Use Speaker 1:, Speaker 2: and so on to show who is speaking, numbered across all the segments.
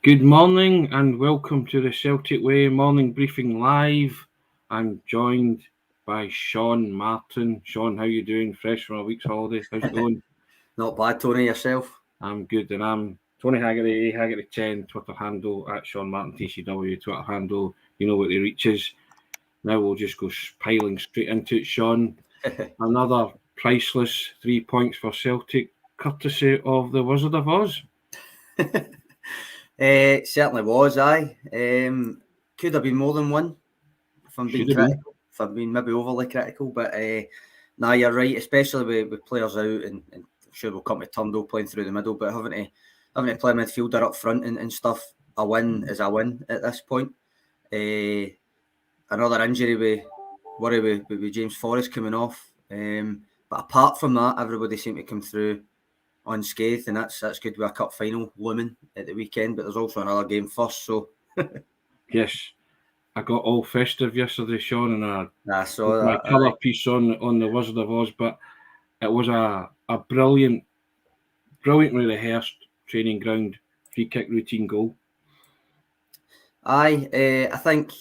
Speaker 1: Good morning and welcome to the Celtic Way Morning Briefing Live. I'm joined by Sean Martin. Sean, how you doing? Fresh from a week's holiday. How's it going?
Speaker 2: Not bad, Tony. Yourself?
Speaker 1: I'm good, and I'm Tony Haggerty, Haggerty10, Twitter handle, at Sean Martin TCW, Twitter handle. You know what the reach is. Now we'll just go piling straight into it, Sean. Another priceless 3 points for Celtic, courtesy of the Wizard of Oz.
Speaker 2: It certainly was, aye. Could have been more than one, if I'm being critical. If I'm being maybe overly critical, but nah, you're right, especially with players out, and I'm sure we'll come to Turnbull playing through the middle, but having to play midfielder up front and stuff, a win is a win at this point. Another injury with James Forrest coming off, but apart from that, everybody seemed to come through unscathed, and that's good with a cup final looming at the weekend. But there's also another game first, so
Speaker 1: yes, I got all festive yesterday, Sean, and
Speaker 2: I saw
Speaker 1: my colour piece on the Wizard of Oz. But it was a brilliantly rehearsed training ground free kick routine goal.
Speaker 2: Aye, I think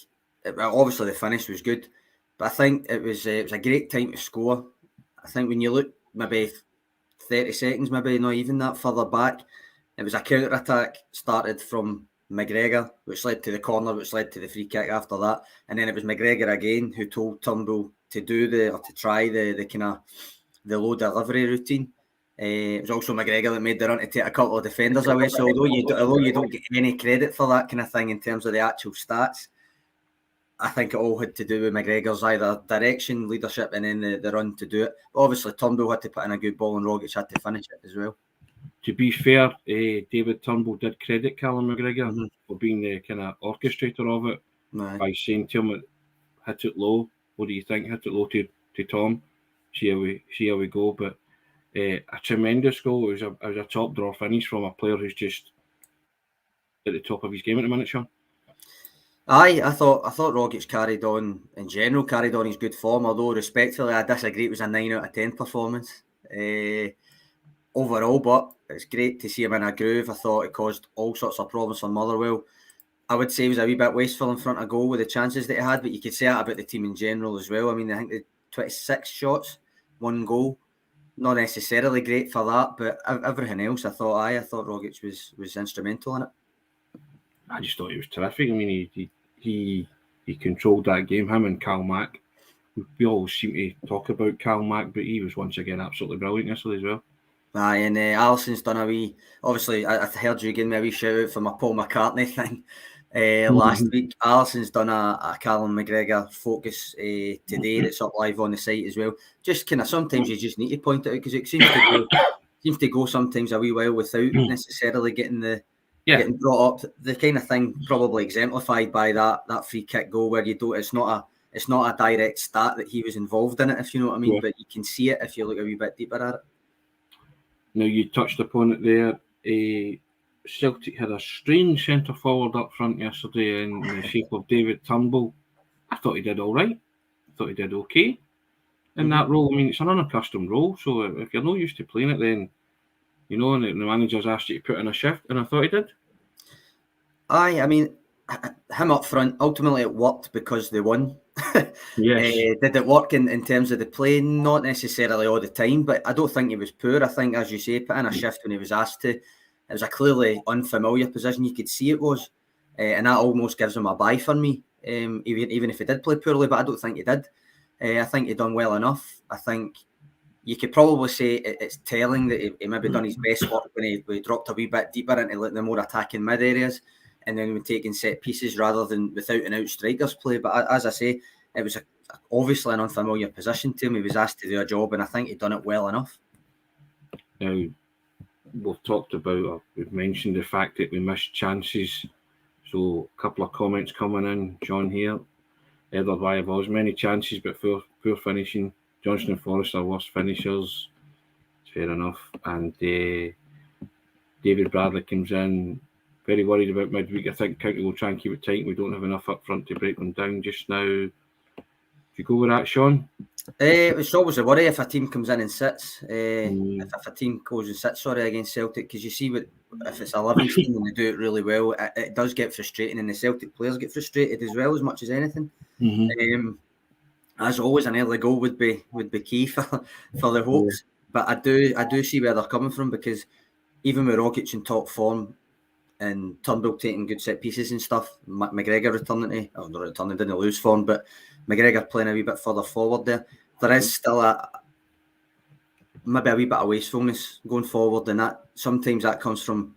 Speaker 2: obviously the finish was good, but I think it was a great time to score. I think when you look maybe 30 seconds, maybe not even that further back, it was a counter-attack started from McGregor, which led to the corner, which led to the free kick after that, and then it was McGregor again who told Turnbull to try the kind of the low delivery routine. It was also McGregor that made the run to take a couple of defenders away. So although you don't get any credit for that kind of thing in terms of the actual stats, I think it all had to do with McGregor's either direction, leadership, and then the run to do it. But obviously, Turnbull had to put in a good ball, and Rogic had to finish it as well.
Speaker 1: To be fair, David Turnbull did credit Callum McGregor for being the kind of orchestrator of it by saying to him, "Hit it low. What do you think? Hit it low to Tom. See how we go." But a tremendous goal. It was a top draw finish from a player who's just at the top of his game at the minute, Sean.
Speaker 2: Aye, I thought Rogic carried on his good form, although respectfully I disagree it was a 9 out of 10 performance overall, but it's great to see him in a groove. I thought it caused all sorts of problems for Motherwell. I would say he was a wee bit wasteful in front of goal with the chances that he had, but you could say that about the team in general as well. I mean, I think the 26 shots, 1 goal, not necessarily great for that, but everything else I thought Rogic was instrumental in it.
Speaker 1: I just thought he was terrific. I mean, he controlled that game. Him and Cal Mack. We always seem to talk about Cal Mack, but he was once again absolutely brilliant yesterday as well.
Speaker 2: Aye, and Alisson's done a wee. Obviously, I heard you giving me a wee shout out for my Paul McCartney thing last week. Alisson's done a Callum McGregor focus today that's up live on the site as well. Just kind of sometimes you just need to point it out because it seems to go sometimes a wee while without necessarily getting brought up. The kind of thing probably exemplified by that free kick goal where you don't. It's not a direct stat that he was involved in it, if you know what I mean. Yeah. But you can see it if you look a wee bit deeper at it.
Speaker 1: Now, you touched upon it there. Celtic had a strange centre forward up front yesterday in the shape of David Turnbull. I thought he did all right. I thought he did okay in that role. I mean, it's an unaccustomed role, so if you're not used to playing it, then you know, and the manager's asked you to put in a shift, and I thought he did.
Speaker 2: Aye, I mean, him up front, ultimately it worked because they won.
Speaker 1: Yes.
Speaker 2: Did it work in terms of the play? Not necessarily all the time, but I don't think he was poor. I think, as you say, put in a shift when he was asked to. It was a clearly unfamiliar position. You could see it was, and that almost gives him a bye for me, even if he did play poorly, but I don't think he did. I think he done well enough. I think you could probably say it's telling that he maybe done his best work when he dropped a wee bit deeper into the more attacking mid areas, and then when taking set pieces rather than without and out strikers play. But as I say, it was obviously an unfamiliar position to him. He was asked to do a job, and I think he'd done it well enough.
Speaker 1: Now, we've mentioned the fact that we missed chances. So a couple of comments coming in, John here. Edward Wyavos, many chances, but poor finishing. Johnson and Forrest are worst finishers. Fair enough. And David Bradley comes in, very worried about midweek. I think County will try and keep it tight. We don't have enough up front to break them down just now. Do you go with that, Sean?
Speaker 2: It's always a worry if a team comes in and sits. If a team goes and sits, against Celtic, because you see with if it's a Livingston and they do it really well, it does get frustrating, and the Celtic players get frustrated as well, as much as anything. As always, an early goal would be key for the Hawks. But I do see where they're coming from, because even with Rogic in top form and Turnbull taking good set pieces and stuff, McGregor didn't lose form, but McGregor playing a wee bit further forward there is still maybe a wee bit of wastefulness going forward, and that sometimes that comes from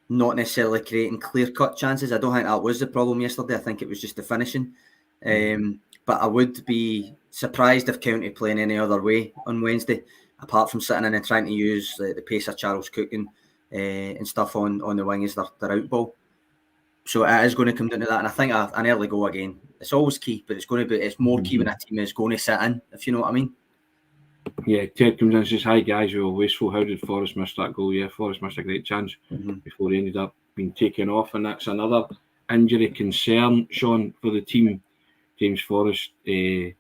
Speaker 2: not necessarily creating clear-cut chances. I don't think that was the problem yesterday. I think it was just the finishing. But I would be surprised if County playing any other way on Wednesday, apart from sitting in and trying to use the pace of Charles Cook and stuff on the wing as their out ball. So it is going to come down to that, and I think an early goal again. It's always key, but it's more key when a team is going to sit in, if you know what I mean.
Speaker 1: Yeah, Ted comes in and says, "Hi guys, we were wasteful. How did Forrest miss that goal?" Yeah, Forrest missed a great chance before he ended up being taken off, and that's another injury concern, Sean, for the team. James Forrest, Ange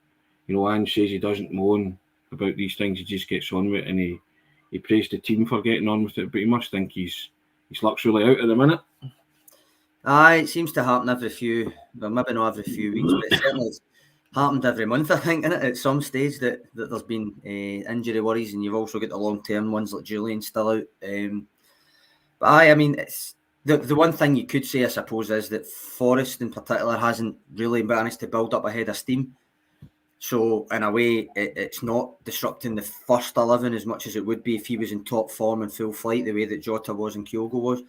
Speaker 1: says he doesn't moan about these things; he just gets on with it, and he praised the team for getting on with it. But he must think his luck's really out at the minute.
Speaker 2: It seems to happen every few, well, maybe not every few weeks, but certainly it's happened every month, I think, innit? At some stage that there's been injury worries, and you've also got the long-term ones like Julian still out. But I mean, it's the one thing you could say, I suppose, is that Forrest in particular hasn't really managed to build up a head of steam. So in a way, it's not disrupting the first 11 as much as it would be if he was in top form and full flight, the way that Jota was and Kyogo was.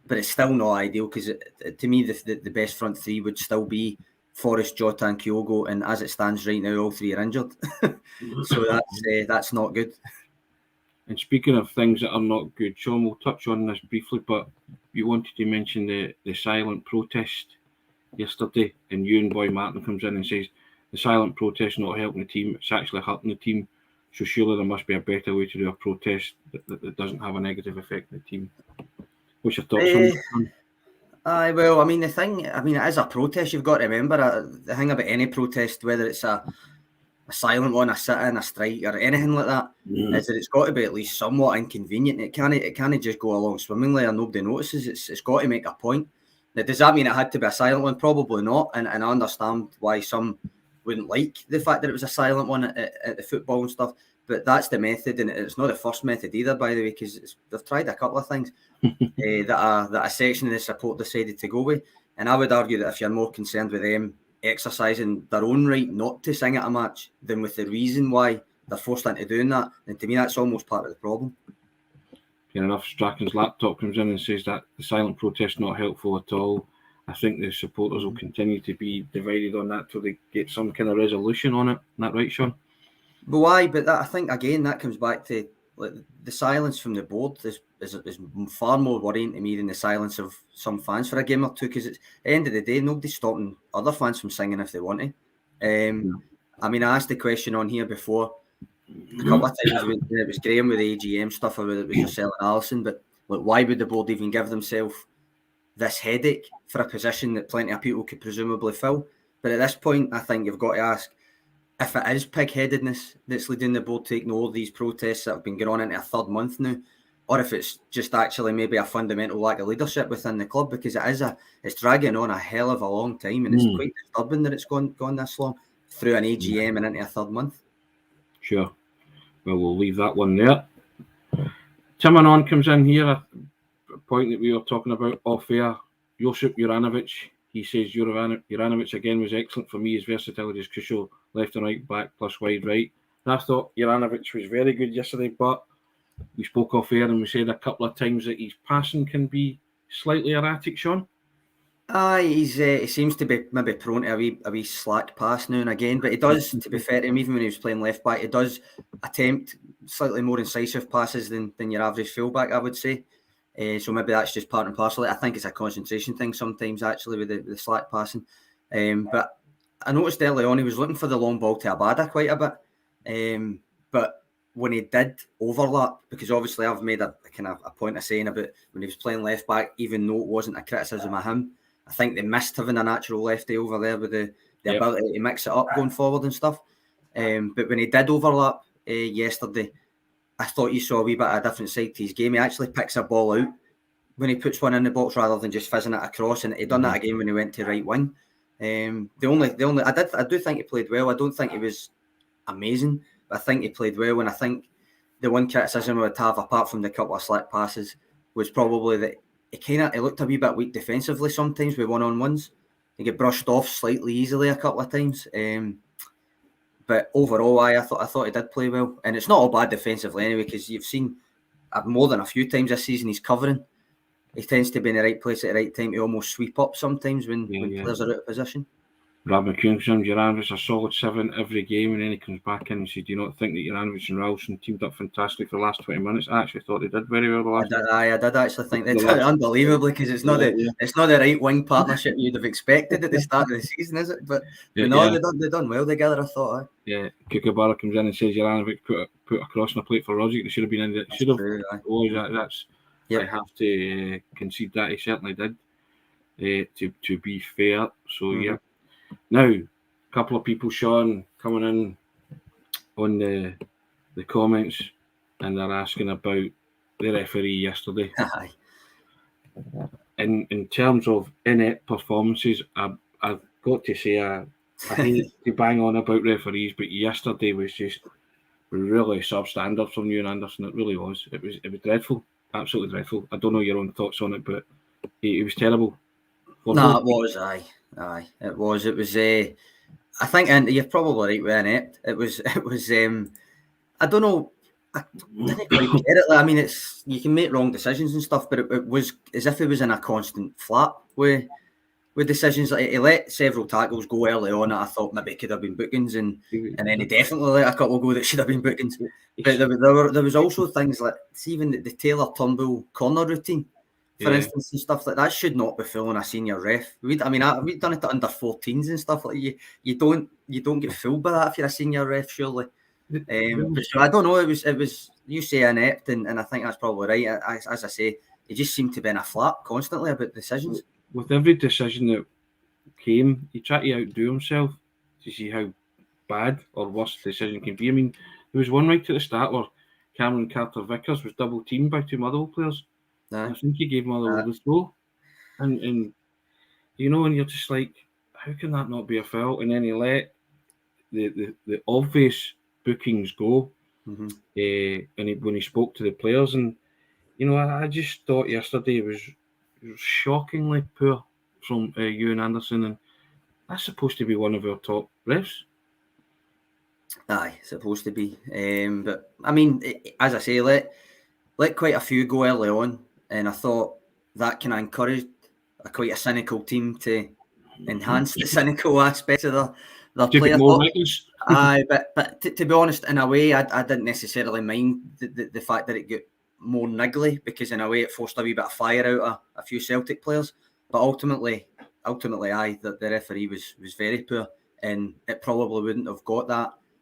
Speaker 2: But it's still not ideal, because to me, the best front three would still be Forrest, Jota and Kyogo, and as it stands right now, all three are injured. So that's not good.
Speaker 1: And speaking of things that are not good, Sean, we'll touch on this briefly, but you wanted to mention the silent protest yesterday, and you and Boy Martin comes in and says the silent protest not helping the team, it's actually hurting the team. So surely there must be a better way to do a protest that doesn't have a negative effect on the team. What's your thoughts on that?
Speaker 2: Well, I mean, it is a protest. You've got to remember the thing about any protest, whether it's a silent one, a sit-in, a strike, or anything like that, is that it's got to be at least somewhat inconvenient. It can't just go along swimmingly and nobody notices. It's got to make a point. Now, does that mean it had to be a silent one? Probably not. And I understand why some wouldn't like the fact that it was a silent one at the football and stuff. But that's the method, and it's not the first method either, by the way, because they've tried a couple of things that a section of the support decided to go with. And I would argue that if you're more concerned with them exercising their own right not to sing at a match than with the reason why they're forced into doing that, then to me that's almost part of the problem.
Speaker 1: Fair enough. Strachan's laptop comes in and says that the silent protest is not helpful at all. I think the supporters will continue to be divided on that till they get some kind of resolution on it. Isn't that right, Sean?
Speaker 2: But why? But I think, again, that comes back to the silence from the board is far more worrying to me than the silence of some fans for a game or two, because at the end of the day, nobody's stopping other fans from singing if they want to. I mean, I asked the question on here before a couple of times when it was Graham with the AGM stuff, or whether it was yourself and Alison, but why would the board even give themselves this headache for a position that plenty of people could presumably fill? But at this point, I think you've got to ask, if it is pig-headedness that's leading the board to ignore these protests that have been going on into a third month now, or if it's just actually maybe a fundamental lack of leadership within the club, because it's dragging on a hell of a long time, and it's quite disturbing that it's gone this long through an AGM and into a third month.
Speaker 1: Sure. Well, we'll leave that one there. Tim Anon comes in here, a point that we were talking about off air. Josip Juranovic, he says Juranovic again was excellent for me. His versatility is crucial, left and right back plus wide right. And I thought Juranovic was very good yesterday, but we spoke off air and we said a couple of times that his passing can be slightly erratic, Sean.
Speaker 2: He seems to be maybe prone to a wee slack pass now and again, but he does, to be fair to him, even when he was playing left back, he does attempt slightly more incisive passes than your average fullback, I would say. So maybe that's just part and parcel. I think it's a concentration thing sometimes, actually, with the slack passing. But I noticed early on he was looking for the long ball to Abada quite a bit. But when he did overlap, because obviously I've made a point of saying about when he was playing left back, even though it wasn't a criticism of him, I think they missed having a natural lefty over there with the ability to mix it up going forward and stuff. But when he did overlap yesterday, I thought you saw a wee bit of a different side to his game. He actually picks a ball out when he puts one in the box rather than just fizzing it across, and he done that again when he went to right wing. The only I do think he played well. I don't think he was amazing, but I think he played well. And I think the one criticism I would have, apart from the couple of slack passes, was probably that he looked a wee bit weak defensively sometimes with one-on-ones. He get brushed off slightly easily a couple of times. But overall, I thought he did play well, and it's not all bad defensively anyway, because you've seen more than a few times this season he's covering. He tends to be in the right place at the right time to almost sweep up sometimes when players are out of position.
Speaker 1: Brad McCune says Juranovic a solid 7 every game, and then he comes back in and says, "Do you not think that Juranovic and Ralston teamed up fantastic for the last 20 minutes?" I actually thought they did very well the last.
Speaker 2: I did actually think they did unbelievably, because it's not the right wing partnership you'd have expected at the start of the season, is it? But they done well together, I thought.
Speaker 1: Yeah, Kyogo comes in and says Juranovic put a cross on a plate for Rogic. They should have been in. Should have. That's. Yep. I have to concede that he certainly did. To be fair, so yeah. Now, a couple of people, Sean, coming in on the comments, and they're asking about the referee yesterday. In terms of inept performances, I've got to say I hate to bang on about referees, but yesterday was just really substandard from Ewan Anderson. It really was. It was dreadful, absolutely dreadful. I don't know your own thoughts on it, but it was terrible.
Speaker 2: No, it was. It was. It was. I think, and you're probably right with inept. It was. I don't know. I didn't quite get it. I mean, you can make wrong decisions and stuff, but it was as if he was in a constant flat with decisions. Like, he let several tackles go early on that I thought maybe could have been bookings, and then he definitely let a couple go that should have been bookings. But there was also things like, even the Taylor Turnbull corner routine, for instance, and stuff like that should not be fooling a senior ref. We've done it to under 14s and stuff like you don't get fooled by that if you're a senior ref, surely. But so I don't know. It was you say inept, and I think that's probably right. As I say, he just seemed to be in a flat constantly about decisions.
Speaker 1: With every decision that came, he tried to outdo himself to see how bad or worse the decision can be. I mean, there was one right at the start where Cameron Carter-Vickers was double teamed by 2 Motherwell players. I think he gave Motherwell the throw, and you know, and you're just like, how can that not be a foul? And then he let the obvious bookings go, and when he spoke to the players, and you know, I just thought yesterday it was shockingly poor from Ewan Anderson, and that's supposed to be one of our top refs.
Speaker 2: Aye, supposed to be. But I mean, as I say, let quite a few go early on, and I thought that kind of encouraged quite a cynical team to enhance the cynical aspects of their play. Aye, but to be honest, in a way, I didn't necessarily mind the fact that it got more niggly, because in a way it forced a wee bit of fire out of a few Celtic players. But ultimately, the referee was very poor, and it probably wouldn't have got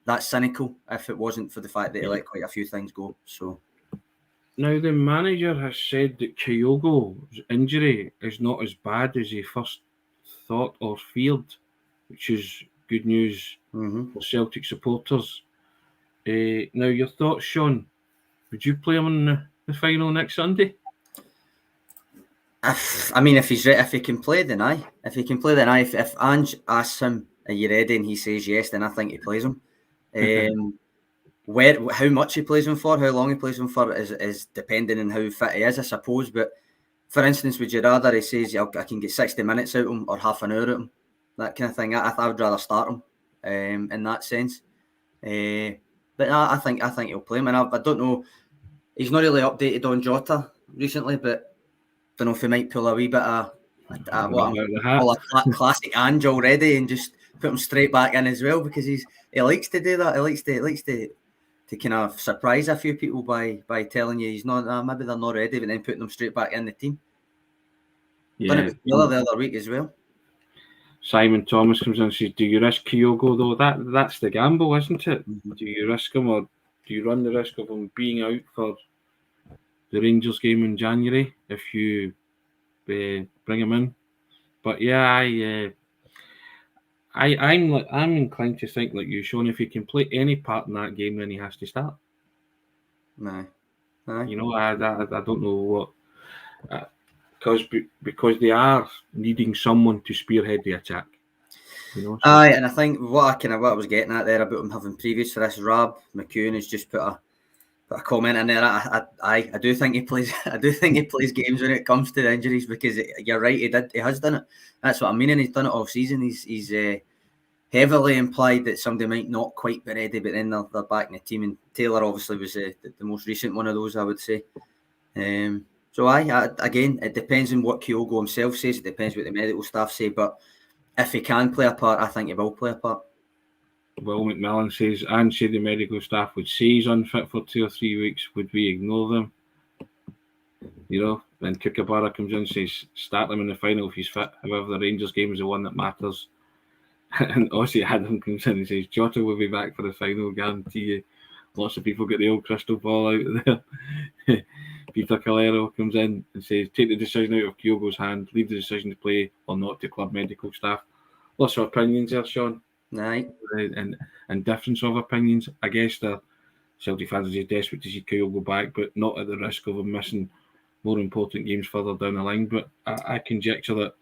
Speaker 2: that cynical if it wasn't for the fact that he let quite a few things go. So
Speaker 1: now the manager has said that Kyogo's injury is not as bad as he first thought or feared, which is good news for Celtic supporters. Now, your thoughts, Sean? Would you play him in the final next Sunday?
Speaker 2: I mean, if he can play, then aye. If he can play, then aye. If Ange asks him, "Are you ready?" and he says yes, then I think he plays him. How much he plays him for, how long he plays him for, is depending on how fit he is, I suppose. But for instance, would you rather he says, I can get 60 minutes out of him or half an hour out of him, that kind of thing? I would rather start him in that sense. But I think he'll play him, and I don't know. He's not really updated on Jota recently, but I don't know if he might pull a wee bit of classic Ange already and just put him straight back in as well, because he likes to do that. He likes to kind of surprise a few people by telling you he's not. Maybe they're not ready, but then putting them straight back in the team.
Speaker 1: Yeah,
Speaker 2: done it with Taylor the other week as well.
Speaker 1: Simon Thomas comes in and says, "Do you risk Kyogo though? That's the gamble, isn't it? Do you risk him, or do you run the risk of him being out for the Rangers game in January if you bring him in?" But yeah, I'm inclined to think like you, Sean. If he can play any part in that game, then he has to start.
Speaker 2: No.
Speaker 1: You know, I don't know what. because they are needing someone to spearhead the attack. You know, so.
Speaker 2: Aye, and I think what I was getting at there about him having previous for this, Rab McEwen has just put a comment in there. I do think he plays. I do think he plays games when it comes to the injuries, because you're right. He has done it. That's what I mean, and he's done it all season. He's heavily implied that somebody might not quite be ready, but then they're back in the team. And Taylor obviously was the most recent one of those, I would say. So again, it depends on what Kyogo himself says. It depends what the medical staff say. But if he can play a part, I think he will play a part.
Speaker 1: Will McMillan says, and say the medical staff would say he's unfit for 2 or 3 weeks. Would we ignore them? You know, then Kookaburra comes in and says, start him in the final if he's fit. However, the Rangers game is the one that matters. And Aussie Adam comes in and says, Jota will be back for the final, guarantee you. Lots of people get the old crystal ball out there. Peter Calero comes in and says, take the decision out of Kyogo's hand, leave the decision to play or not to club medical staff. Lots of opinions there, Sean.
Speaker 2: Right.
Speaker 1: And difference of opinions. I guess the Celtic fans are desperate to see Kyogo back, but not at the risk of him missing more important games further down the line. But I conjecture that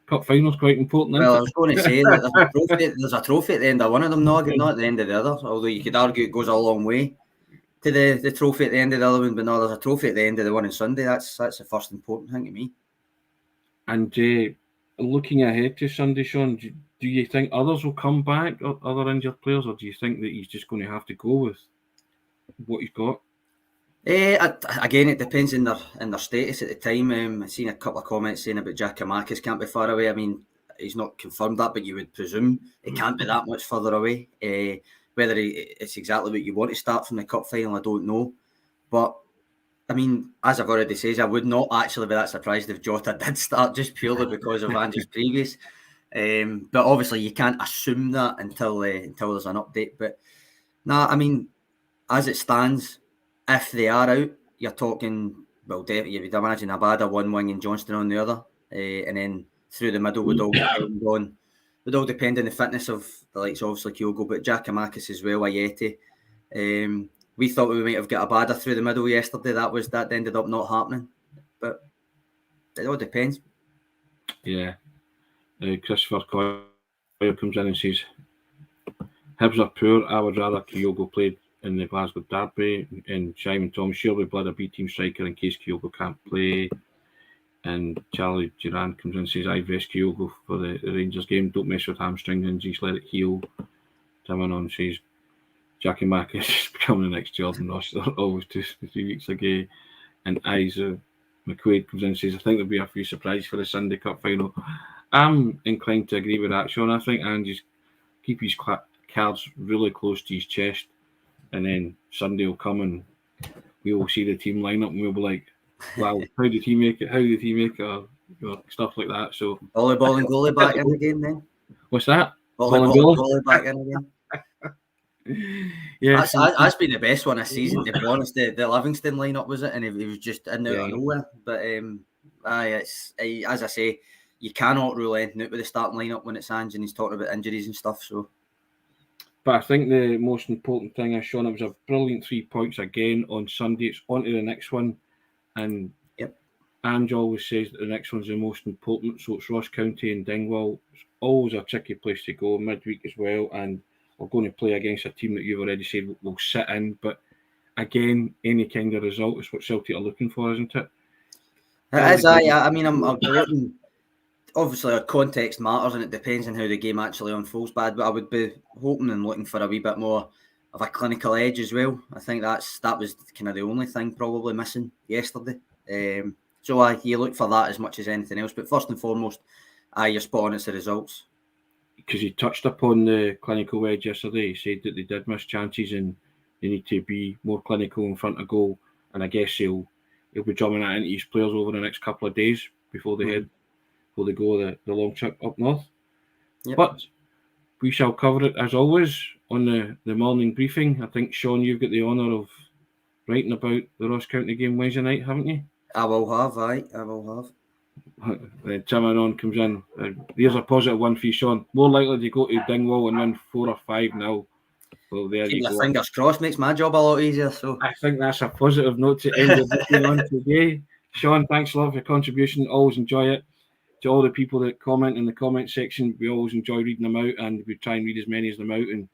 Speaker 1: cup final's quite important.
Speaker 2: Well, I was going to say that there's a trophy at the end of one of them, not at the end of the other. Although you could argue it goes a long way to the trophy at the end of the other one, but no, there's a trophy at the end of the one on Sunday. That's the first important thing to me.
Speaker 1: And looking ahead to Sunday, Sean, do you think others will come back, or other injured players, or do you think that he's just going to have to go with what he's got?
Speaker 2: Again, it depends on their status at the time. I've seen a couple of comments saying about Giakoumakis can't be far away. I mean, he's not confirmed that, but you would presume it can't be that much further away. Whether it's exactly what you want to start from the cup final, I don't know. But I mean, as I've already said, I would not actually be that surprised if Jota did start, just purely because of Andrew's previous. But obviously, you can't assume that until there's an update. But I mean, as it stands, if they are out, you're talking, well, you would imagine Abada one wing and Johnston on the other, and then through the middle would all depend on the fitness of the likes, obviously Kyogo, but Giakoumakis as well, Ayeti. We thought we might have got Abada through the middle yesterday. That ended up not happening, but it all depends.
Speaker 1: Yeah. Christopher Coyle comes in and says, Hibs are poor. I would rather Kyogo played in the Glasgow derby, and Simon Tom surely blood a B team striker in case Kyogo can't play. And Charlie Duran comes in and says, I vest Kyogo for the Rangers game. Don't mess with hamstring injuries, let it heal. Tamanon says, Giakoumakis is becoming the next Jordan Ross, always 2 3 weeks ago. And Isaac McQuaid comes in and says, I think there'll be a few surprises for the Sunday Cup final. I'm inclined to agree with that, Sean. I think Andy's keep his cards really close to his chest, and then Sunday will come and we will see the team line up and we'll be like, wow, how did he make it? How did he make it? Or stuff like that. So
Speaker 2: volleyball and goalie back in again then.
Speaker 1: What's that?
Speaker 2: Volleyball goalie back in again.
Speaker 1: Yeah,
Speaker 2: that's been the best one this season, to be honest. The Livingston lineup was it, and he was just in out of nowhere. But as I say, you cannot rule anything out with the starting lineup when it's Ange and he's talking about injuries and stuff. So,
Speaker 1: but I think the most important thing is, Sean, it was a brilliant 3 points again on Sunday. It's on to the next one, and Ange always says that the next one's the most important. So it's Ross County and Dingwall. It's always a tricky place to go midweek as well, and we're going to play against a team that you've already said will sit in. But again, any kind of result is what Celtic are looking for, isn't it?
Speaker 2: It is. I mean, I'm looking. Obviously, our context matters, and it depends on how the game actually unfolds. But I would be hoping and looking for a wee bit more of a clinical edge as well. I think that was kind of the only thing probably missing yesterday. So you look for that as much as anything else. But first and foremost, you're spot on. It's the results.
Speaker 1: Because he touched upon the clinical edge yesterday. He said that they did miss chances and they need to be more clinical in front of goal. And I guess he'll be drumming that into his players over the next couple of days before they go the long trip up north. Yep. But we shall cover it as always on the morning briefing. I think, Sean, you've got the honour of writing about the Ross County game Wednesday night, haven't you?
Speaker 2: I will have.
Speaker 1: Tim Anon comes in. There's a positive one for you, Sean. More likely to go to Dingwall and win 4 or 5-0. Well, there
Speaker 2: keep
Speaker 1: you go.
Speaker 2: Fingers crossed makes my job a lot easier. So
Speaker 1: I think that's a positive note to end the briefing on today. Sean, thanks a lot for your contribution. Always enjoy it. To all the people that comment in the comment section, we always enjoy reading them out, and we try and read as many as them out. And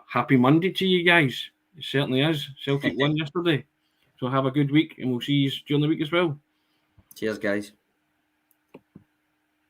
Speaker 1: happy Monday to you guys. It certainly is. Celtic won yesterday. So have a good week, and we'll see you during the week as well.
Speaker 2: Cheers, guys.